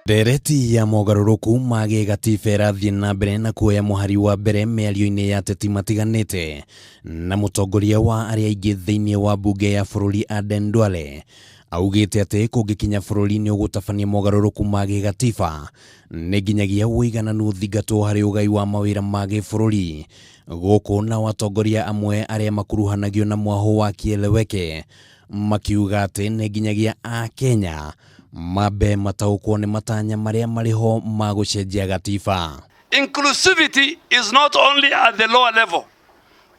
Ndereti ya mogarũrũku magi gatiba ĩrathiĩ na mbere na kuoya mũhari wa mbere mĩario-inĩ ya ateti matiganite na mutongoria wa aria aingi thĩinĩ wa mbunge ya bururi Aden Duale augite atĩ kũngĩkinya bũrũri-inĩ ũgũtabania mogarũrũku magi gatiba nĩ nginyagia ũigananu thingatwo harĩ ũgai wa mawĩra ma gĩbũrũri gũkũ na atongoria amwe arĩa makuruhanagio na mwaho wa kieleweke makiuga atĩ nĩ nginyagia a Kenya mabe mataũkwo nĩ matanya marĩa mariho ma gũcenjia gatiba. Inclusivity is not only at the lower level.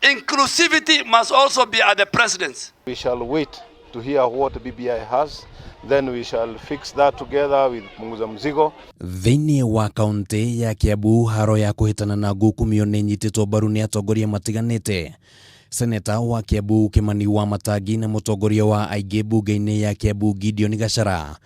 Inclusivity must also be at the presidency. We shall wait to hear what the BBI has, then we shall fix that together with Punguza Mzigo. Thĩinĩ wa kaunti ya Kiambu haro ya kũhĩtana na guku nĩ nyitĩtwo mbaru nĩ atongoria matiganite. Seneta wa Kiambu Kimani wa Matangi na mutongoria wa aingi mbunge-ini ya Kiambu Gideon Gachara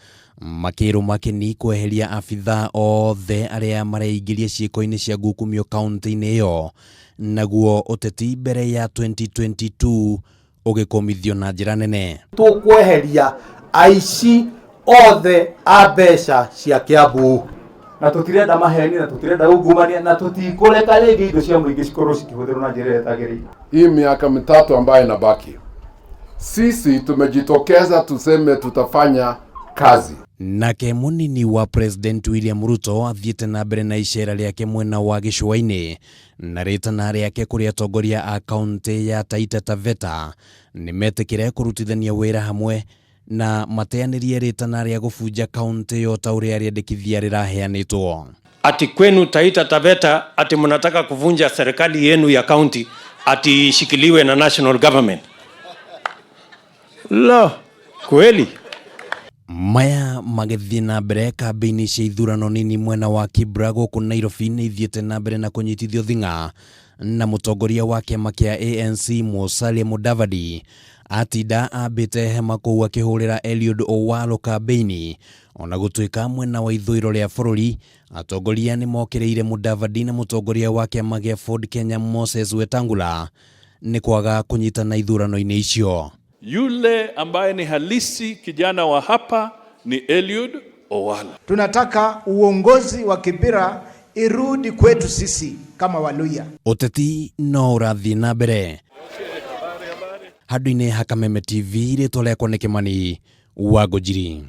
makĩrwo makĩni kweheria abitha othe arĩa mareingĩria ciĩko-inĩ cia gukumio kaunti-inĩ ĩyo naguo ũteti mbere ya 2022 ũgĩkomithio na njĩra nene. Tũkweheria aici othe a mbeca cia Kiambu na tutirenda maheni na tutirenda ungumania na tutikũreka rĩngĩ indo cia mũingĩ cikorwo cikĩhũthĩrwo na njĩra ĩtagĩrĩire. Hii miaka mitatu ambayo inabaki, sisi tumejitokeza tuseme tutafanya kazi. Nake munini wa President William Ruto athiĩte na mbere na icera rĩake mwena wa gĩcũa-inĩ na rĩtana rĩake kũrĩ atongoria a kaunti ya Taita Taveta nĩ metĩkĩre kũrutithania wĩra hamwe na mateanĩrie rĩtana rĩa gũbunja kaunti yo ta ũrĩa rĩendekithia rĩraheanĩtwo. Ati kwenu Taita Taveta ati mnataka kuvunja serikali yenu ya kaunti ati ishikiliwe na national government. La, kweli? Maya magĩthiĩ na mbere kambĩini cia ithurano nini mwena wa Kibra gũkũ Nairobi nĩ ithiĩte na mbere na kũnyitithio thing'a na mutongoria wa kĩama kĩa ANC Musalia Mudavadi atinda ambĩte hema kũu akĩhũrĩra Eliud Owalo kambĩini ona gũtuĩka mwena wa ithũĩro rĩa bũrũri atongoria nĩ mokĩrĩire Mudavadi na mutongoria wa kĩama gĩa Ford Kenya Moses Wetangula nĩ kwaga kũnyitana ithurano-inĩ icio. Yule ambaye ni halisi kijana wa hapa ni Eliud Owalo. Tunataka uongozi wa Kibira irudi kwetu sisi kama Waluya. Ũteti no ũrathiĩ na mbere. Handũ-inĩ ha Kameme TV rĩtwa rĩakwa nĩ Kimani wa Ngũnjiri.